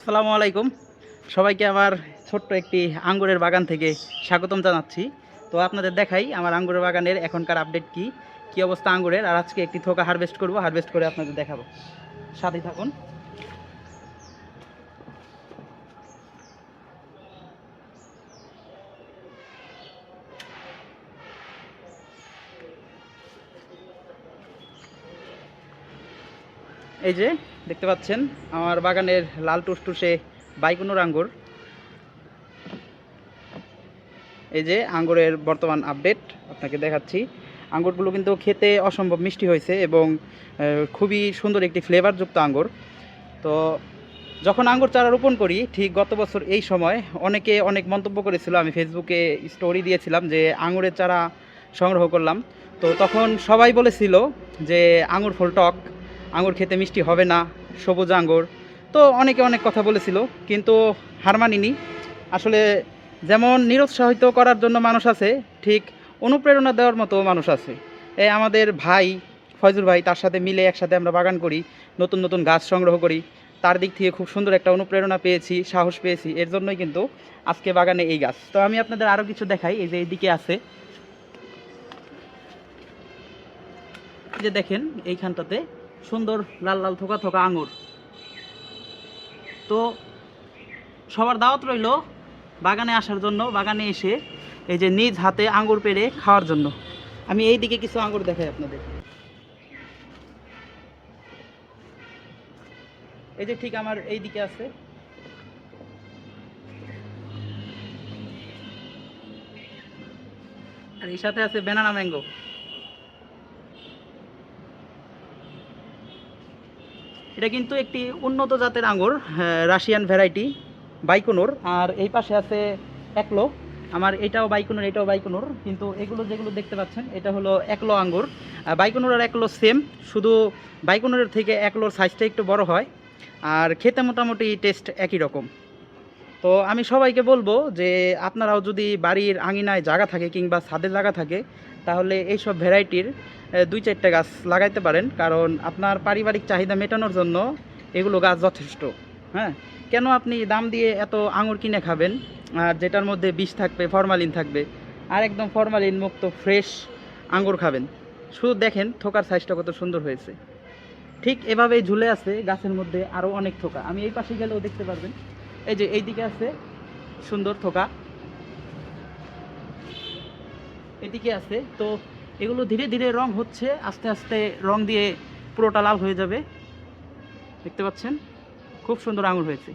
আসসালামু আলাইকুম। সবাইকে আমার ছোট্ট একটি আঙ্গুরের বাগান থেকে স্বাগতম জানাচ্ছি। তো আপনাদের দেখাই আমার আঙ্গুরের বাগানের এখনকার আপডেট কি অবস্থা আঙ্গুরের। আর আজকে একটি থোকা হারভেস্ট করব, হারভেস্ট করে আপনাদের দেখাবো। সাথেই থাকুন। এই যে দেখতে পাচ্ছেন আমার বাগানের লাল টুসটুসে বাইকুনোর আঙ্গুর। এই যে আঙ্গুরের বর্তমান আপডেট আপনাকে দেখাচ্ছি। আঙ্গুরগুলো কিন্তু খেতে অসম্ভব মিষ্টি হয়েছে এবং খুবই সুন্দর একটি ফ্লেভারযুক্ত আঙ্গুর। তো যখন আঙ্গুর চারা রোপণ করি ঠিক গত বছর এই সময় অনেকে অনেক মন্তব্য করেছিল, আমি ফেসবুকে স্টোরি দিয়েছিলাম যে আঙ্গুরের চারা সংগ্রহ করলাম। তো তখন সবাই বলেছিল যে আঙ্গুর ফল টক, আঙ্গুর খেতে মিষ্টি হবে না, সবুজ আঙ্গুর। তো অনেকে অনেক কথা বলেছিল, কিন্তু হার মানিনি। আসলে যেমন নিরুৎসাহিত করার জন্য মানুষ আছে, ঠিক অনুপ্রেরণা দেওয়ার মতো মানুষ আছে। এই আমাদের ভাই ফয়জুল ভাই, তার সাথে মিলে একসাথে আমরা বাগান করি, নতুন নতুন গাছ সংগ্রহ করি। তার দিক থেকে খুব সুন্দর একটা অনুপ্রেরণা পেয়েছি, সাহস পেয়েছি, এর জন্যই কিন্তু আজকে বাগানে এই গাছ। তো আমি আপনাদের আরও কিছু দেখাই। এই যে এইদিকে আছে, এই যে দেখেন এইখানটাতে সুন্দর লাল লাল থোকা থোকা আঙুর। তো সবার দাওয়াত রইল বাগানে আসার জন্য, বাগানে এসে এই যে নিজ হাতে আঙ্গুর পেড়ে খাওয়ার জন্য। আমি এই দিকে কিছু আঙ্গুর দেখাই আপনাদের। এই যে ঠিক আমার এই দিকে আছে, আর এর সাথে আছে ব্যানানা ম্যাঙ্গো। এটা কিন্তু একটি উন্নত জাতের আঙ্গুর, রাশিয়ান ভ্যারাইটি বাইকুনোর। আর এই পাশে আছে একলো। আমার এটাও বাইকুনোর, এটাও বাইকুনোর, কিন্তু এগুলো যেগুলো দেখতে পাচ্ছেন এটা হলো একলো আঙ্গুর। বাইকুনোর আর একলো সেম, শুধু বাইকুনোরের থেকে একলোর সাইজটা একটু বড় হয়, আর খেতে মোটামুটি টেস্ট একই রকম। তো আমি সবাইকে বলবো যে আপনারাও যদি বাড়ির আঙিনায় জায়গা থাকে কিংবা ছাদে জায়গা থাকে, তাহলে এইসব ভ্যারাইটির 2-4টা গাছ লাগাইতে পারেন, কারণ আপনার পারিবারিক চাহিদা মেটানোর জন্য এগুলো গাছ যথেষ্ট। হ্যাঁ, কেন আপনি দাম দিয়ে এত আঙুর কিনে খাবেন আর যেটার মধ্যে বিষ থাকবে, ফরমালিন থাকবে, আর একদম ফরমালিন মুক্ত ফ্রেশ আঙ্গুর খাবেন। শুধু দেখেন থোকার সাইজটা কত সুন্দর হয়েছে। ঠিক এভাবেই ঝুলে আছে গাছের মধ্যে আরও অনেক থোকা, আমি এই পাশে গেলেও দেখতে পারবেন। এই যে এইদিকে আছে সুন্দর থোকা, এদিকে আছে। তো এগুলো ধীরে ধীরে রং হচ্ছে, আস্তে আস্তে রং দিয়ে পুরোটা লাল হয়ে যাবে। দেখতে পাচ্ছেন খুব সুন্দর আঙুর হয়েছে।